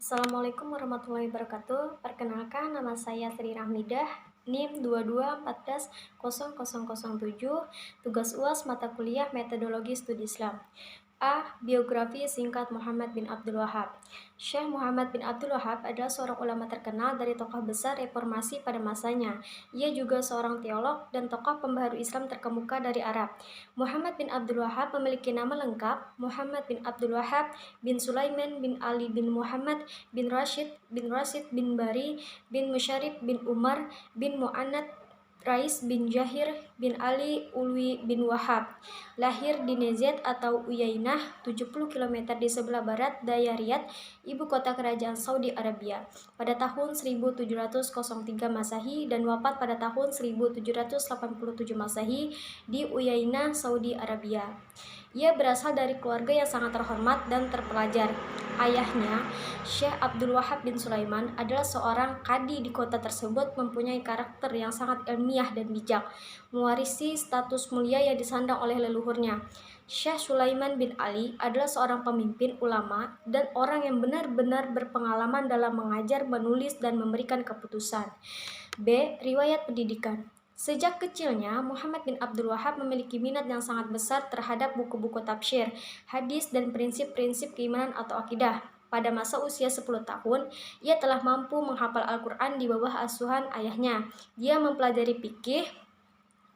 Assalamualaikum warahmatullahi wabarakatuh. Perkenalkan, nama saya Sri Rahmidah, NIM 22140007, tugas UAS mata kuliah Metodologi Studi Islam. A. Biografi singkat Muhammad bin Abdul Wahab. Syekh Muhammad bin Abdul Wahab adalah seorang ulama terkenal dari tokoh besar reformasi pada masanya. Ia juga seorang teolog dan tokoh pembaharu Islam terkemuka dari Arab. Muhammad bin Abdul Wahab memiliki nama lengkap Muhammad bin Abdul Wahab bin Sulaiman bin Ali bin Muhammad bin Rashid bin Bari bin Musyarif bin Umar bin Mu'annad Rais bin Jahir bin Ali Ulwi bin Wahab. Lahir di Najd atau Uyainah, 70 km di sebelah barat daya Riyadh, ibu kota kerajaan Saudi Arabia, pada tahun 1703 Masehi dan wafat pada tahun 1787 Masehi di Uyainah, Saudi Arabia. Ia berasal dari keluarga yang sangat terhormat dan terpelajar. Ayahnya, Syekh Abdul Wahab bin Sulaiman, adalah seorang kadi di kota tersebut, mempunyai karakter yang sangat ilmiah dan bijak, mewarisi status mulia yang disandang oleh leluhurnya. Syekh Sulaiman bin Ali adalah seorang pemimpin ulama dan orang yang benar-benar berpengalaman dalam mengajar, menulis, dan memberikan keputusan. B. Riwayat pendidikan. Sejak kecilnya, Muhammad bin Abdul Wahab memiliki minat yang sangat besar terhadap buku-buku tafsir, hadis, dan prinsip-prinsip keimanan atau akidah. Pada masa usia 10 tahun, ia telah mampu menghafal Al-Quran di bawah asuhan ayahnya. Dia mempelajari fikih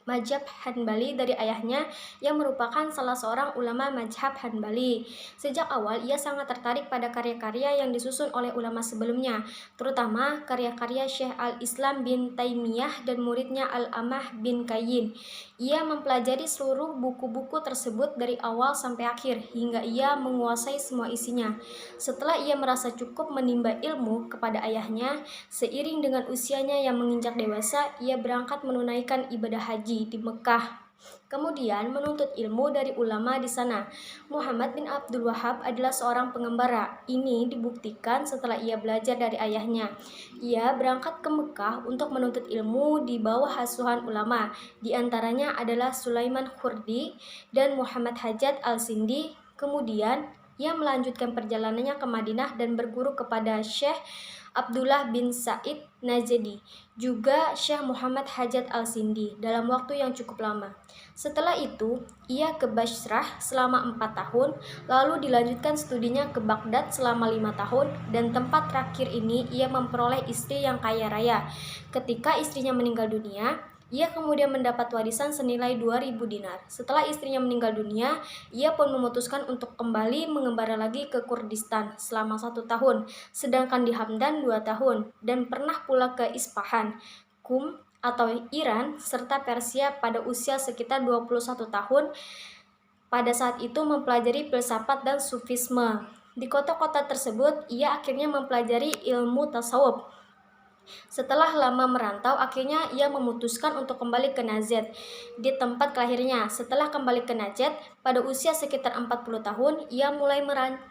mazhab Hanbali dari ayahnya yang merupakan salah seorang ulama mazhab Hanbali. Sejak awal ia sangat tertarik pada karya-karya yang disusun oleh ulama sebelumnya, terutama karya-karya Syekh Al-Islam bin Taimiyah dan muridnya Al-Amah bin Qayyim. Ia mempelajari seluruh buku-buku tersebut dari awal sampai akhir hingga ia menguasai semua isinya. Setelah ia merasa cukup menimba ilmu kepada ayahnya, seiring dengan usianya yang menginjak dewasa, ia berangkat menunaikan ibadah haji di Mekah. Kemudian menuntut ilmu dari ulama di sana. Muhammad bin Abdul Wahab adalah seorang pengembara. Ini dibuktikan setelah ia belajar dari ayahnya. Ia berangkat ke Mekah untuk menuntut ilmu di bawah asuhan ulama. Di antaranya adalah Sulaiman Khurdi dan Muhammad Hajat Al-Sindi. Kemudian ia melanjutkan perjalanannya ke Madinah dan berguru kepada Syekh Abdullah bin Said Najdi, juga Syekh Muhammad Hajat Al-Sindi dalam waktu yang cukup lama. Setelah itu, ia ke Bashrah selama 4 tahun, lalu dilanjutkan studinya ke Baghdad selama 5 tahun, dan tempat terakhir ini ia memperoleh istri yang kaya raya. Ketika istrinya meninggal dunia, ia kemudian mendapat warisan senilai 2.000 dinar. Setelah istrinya meninggal dunia, ia pun memutuskan untuk kembali mengembara lagi ke Kurdistan selama 1 tahun, sedangkan di Hamdan 2 tahun, dan pernah pula ke Isfahan, Qum atau Iran, serta Persia pada usia sekitar 21 tahun. Pada saat itu mempelajari filsafat dan sufisme. Di kota-kota tersebut, ia akhirnya mempelajari ilmu tasawuf. Setelah lama merantau, akhirnya ia memutuskan untuk kembali ke Najd, di tempat kelahirnya. Setelah kembali ke Najd, pada usia sekitar 40 tahun, ia mulai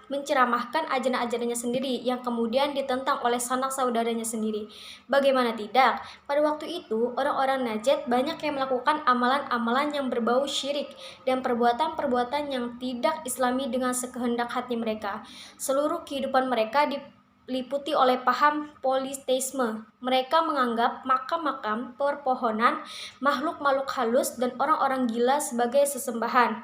menceramahkan ajaran-ajarannya sendiri yang kemudian ditentang oleh sanak saudaranya sendiri. Bagaimana tidak? Pada waktu itu, orang-orang Najd banyak yang melakukan amalan-amalan yang berbau syirik dan perbuatan-perbuatan yang tidak islami dengan sekehendak hati mereka. Seluruh kehidupan mereka diliputi oleh paham politeisme. Mereka menganggap makam-makam, perpohonan, makhluk-makhluk halus, dan orang-orang gila sebagai sesembahan.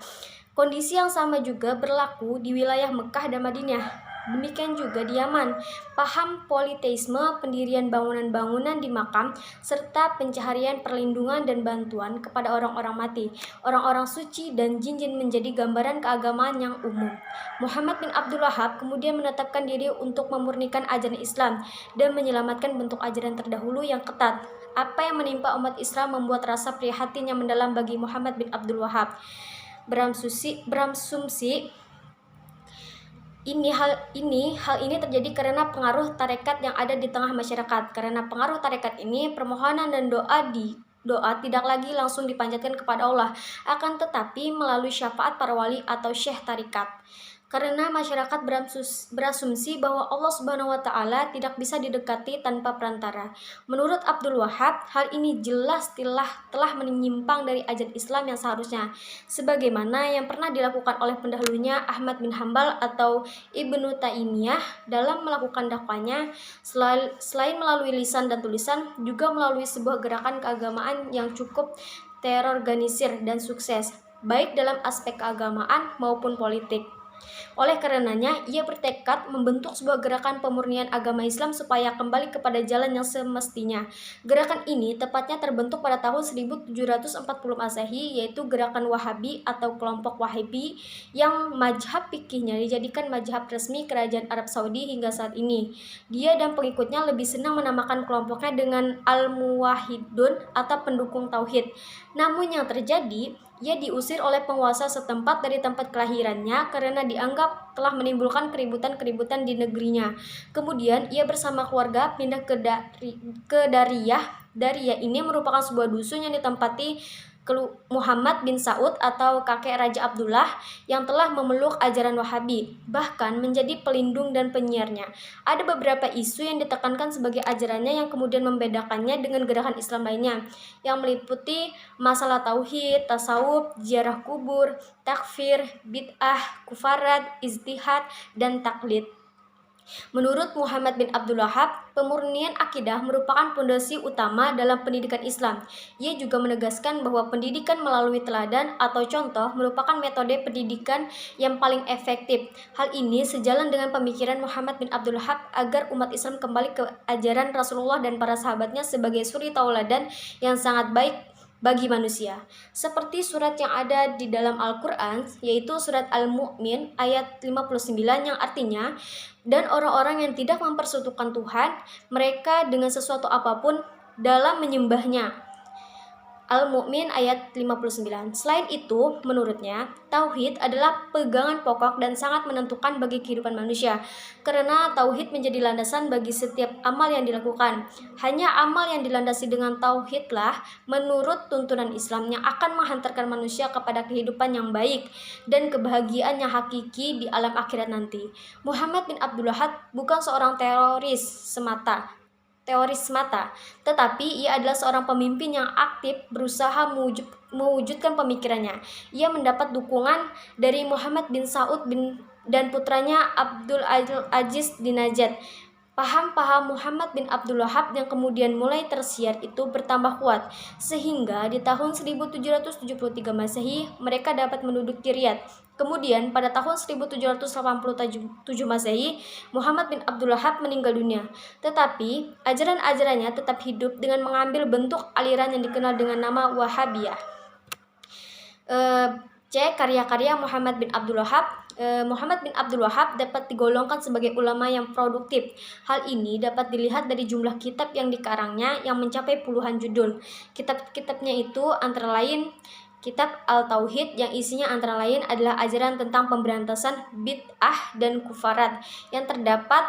Kondisi yang sama juga berlaku di wilayah Mekah dan Madinah. Demikian juga di Yaman. Paham politeisme, pendirian bangunan-bangunan di makam, serta pencaharian perlindungan dan bantuan kepada orang-orang mati, orang-orang suci, dan jin-jin menjadi gambaran keagamaan yang umum. Muhammad bin Abdul Wahab kemudian menetapkan diri untuk memurnikan ajaran Islam dan menyelamatkan bentuk ajaran terdahulu yang ketat. Apa yang menimpa umat Islam membuat rasa prihatin yang mendalam bagi Muhammad bin Abdul Wahab. Berasumsi hal ini terjadi karena pengaruh tarekat yang ada di tengah masyarakat. Karena pengaruh tarekat ini, permohonan dan doa tidak lagi langsung dipanjatkan kepada Allah, akan tetapi melalui syafaat para wali atau syekh tarekat. karena masyarakat berasumsi bahwa Allah Subhanahu wa Ta'ala tidak bisa didekati tanpa perantara. Menurut Abdul Wahhab, hal ini jelas telah menyimpang dari ajaran Islam yang seharusnya, sebagaimana yang pernah dilakukan oleh pendahulunya Ahmad bin Hambal atau Ibnu Taimiyah dalam melakukan dakwahnya. Selain melalui lisan dan tulisan, juga melalui sebuah gerakan keagamaan yang cukup terorganisir dan sukses, baik dalam aspek keagamaan maupun politik. Oleh karenanya, ia bertekad membentuk sebuah gerakan pemurnian agama Islam supaya kembali kepada jalan yang semestinya. Gerakan ini tepatnya terbentuk pada tahun 1740 Masehi, yaitu gerakan Wahabi atau kelompok Wahabi yang mazhab fikihnya dijadikan mazhab resmi Kerajaan Arab Saudi hingga saat ini. Dia dan pengikutnya lebih senang menamakan kelompoknya dengan Al-Muwahhidun atau pendukung tauhid. Namun yang terjadi, ia diusir oleh penguasa setempat dari tempat kelahirannya karena dianggap telah menimbulkan keributan-keributan di negerinya. Kemudian ia bersama keluarga pindah ke Dariyah. Dariyah ini merupakan sebuah dusun yang ditempati Muhammad bin Saud atau kakek Raja Abdullah yang telah memeluk ajaran Wahabi, bahkan menjadi pelindung dan penyiarnya. Ada beberapa isu yang ditekankan sebagai ajarannya yang kemudian membedakannya dengan gerakan Islam lainnya, yang meliputi masalah tauhid, tasawuf, ziarah kubur, takfir, bid'ah, kufarat, ijtihad, dan taklid. Menurut Muhammad bin Abdul Wahhab, pemurnian akidah merupakan fondasi utama dalam pendidikan Islam. Ia juga menegaskan bahwa pendidikan melalui teladan atau contoh merupakan metode pendidikan yang paling efektif. Hal ini sejalan dengan pemikiran Muhammad bin Abdul Wahhab agar umat Islam kembali ke ajaran Rasulullah dan para sahabatnya sebagai suri tauladan yang sangat baik bagi manusia. Seperti surat yang ada di dalam Al-Quran, yaitu surat Al-Mu'min ayat 59 yang artinya, dan orang-orang yang tidak mempersekutukan Tuhan mereka dengan sesuatu apapun dalam menyembahnya. Al-Mu'min ayat 59. Selain itu, menurutnya, tauhid adalah pegangan pokok dan sangat menentukan bagi kehidupan manusia, karena tauhid menjadi landasan bagi setiap amal yang dilakukan. Hanya amal yang dilandasi dengan tauhidlah, menurut tuntunan Islam, yang akan menghantarkan manusia kepada kehidupan yang baik dan kebahagiaan yang hakiki di alam akhirat nanti. Muhammad bin Abdul Wahhab bukan seorang teoris semata, tetapi ia adalah seorang pemimpin yang aktif berusaha mewujudkan pemikirannya. Ia mendapat dukungan dari Muhammad bin Saud dan putranya Abdul Aziz bin Najat. Paham-paham Muhammad bin Abdul Wahhab yang kemudian mulai tersiar itu bertambah kuat, sehingga di tahun 1773 Masehi mereka dapat menduduki Riyadh. Kemudian pada tahun 1787 Masehi, Muhammad bin Abdul Wahhab meninggal dunia. Tetapi ajaran-ajarannya tetap hidup dengan mengambil bentuk aliran yang dikenal dengan nama Wahabiyah. Karya-karya Muhammad bin Abdul Wahhab. Muhammad bin Abdul Wahhab dapat digolongkan sebagai ulama yang produktif. Hal ini dapat dilihat dari jumlah kitab yang dikarangnya yang mencapai puluhan judul. Kitab-kitabnya itu antara lain Kitab Al-Tauhid yang isinya antara lain adalah ajaran tentang pemberantasan bid'ah dan kufarat yang terdapat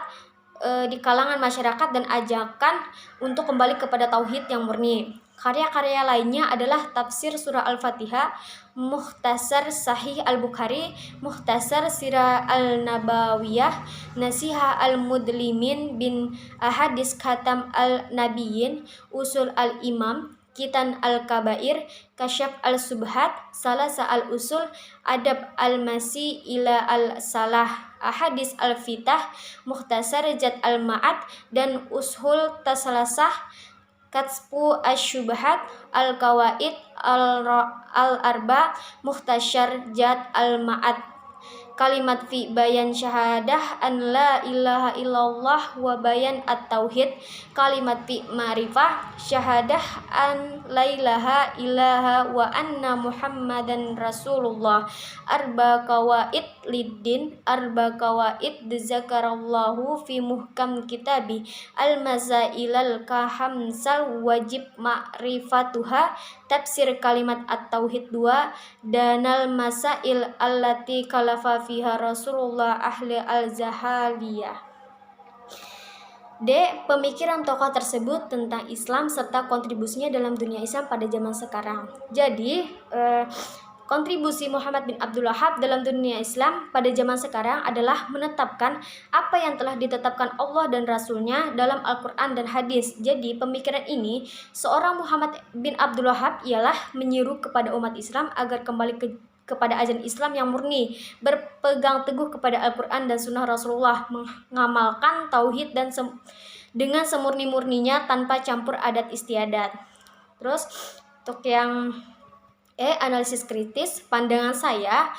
di kalangan masyarakat dan ajakan untuk kembali kepada tauhid yang murni. Karya-karya lainnya adalah tafsir surah Al-Fatihah, Mukhtasar Sahih Al-Bukhari, Mukhtasar Sirah Al-Nabawiyah, Nasihah Al-Mudlimin bin Ahadis Khatam Al-Nabiyin, Usul Al-Imam, Kitan Al-Kabair, Kasyaf Al-Subhat, Salasa Al-Usul, Adab Al-Masih ila Al-Salah, Ahadis Al-Fitah, Mukhtasar Jad Al-Ma'ad, dan Ushul Tasalasah, Katsfu Asyubhat, Al-Kawaid Al-Arba, Mukhtasar Jad Al-Ma'ad. Kalimat fi bayan syahadah an la ilaha illallah wa bayan at-tauhid. Kalimat fi ma'rifah syahadah an la ilaha ilaha wa anna muhammadan rasulullah. Arba kawaid liddin, arba kawaid zakarallahu fi muhkam kitabi. Al-masailal kahamsal wajib ma'rifatuha. Tafsir kalimat at-tauhid 2, danal masail allati kalafa fiha Rasulullah ahli al-zahaliyah. D. Pemikiran tokoh tersebut tentang Islam serta kontribusinya dalam dunia Islam pada zaman sekarang. Jadi Kontribusi Muhammad bin Abdul Wahhab dalam dunia Islam pada zaman sekarang adalah menetapkan apa yang telah ditetapkan Allah dan Rasul-Nya dalam Al-Quran dan hadis. Jadi pemikiran ini, seorang Muhammad bin Abdul Wahhab ialah menyeru kepada umat Islam agar kembali kepada ajaran Islam yang murni, berpegang teguh kepada Al-Quran dan Sunnah Rasulullah, mengamalkan tauhid dan dengan semurni-murninya tanpa campur adat istiadat. Terus untuk yang analisis kritis, pandangan saya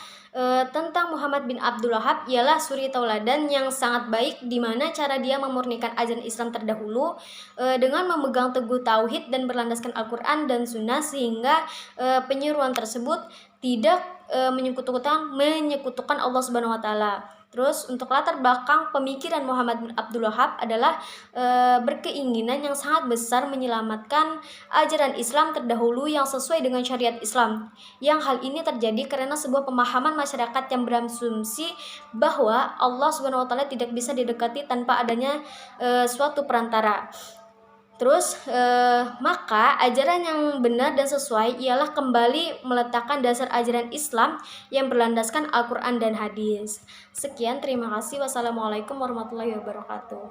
tentang Muhammad bin Abdul Wahhab ialah suri tauladan yang sangat baik, di mana cara dia memurnikan ajaran Islam terdahulu dengan memegang teguh tauhid dan berlandaskan Al-Quran dan Sunnah, sehingga penyeruan tersebut tidak menyekutukan Allah Subhanahu wa Ta'ala. Terus untuk latar belakang pemikiran Muhammad bin Abdul Wahhab adalah berkeinginan yang sangat besar menyelamatkan ajaran Islam terdahulu yang sesuai dengan syariat Islam. Yang hal ini terjadi karena sebuah pemahaman masyarakat yang berasumsi bahwa Allah Subhanahu wa Ta'ala tidak bisa didekati tanpa adanya suatu perantara. Terus maka ajaran yang benar dan sesuai ialah kembali meletakkan dasar ajaran Islam yang berlandaskan Al-Quran dan hadis. Sekian, terima kasih. Wassalamualaikum warahmatullahi wabarakatuh.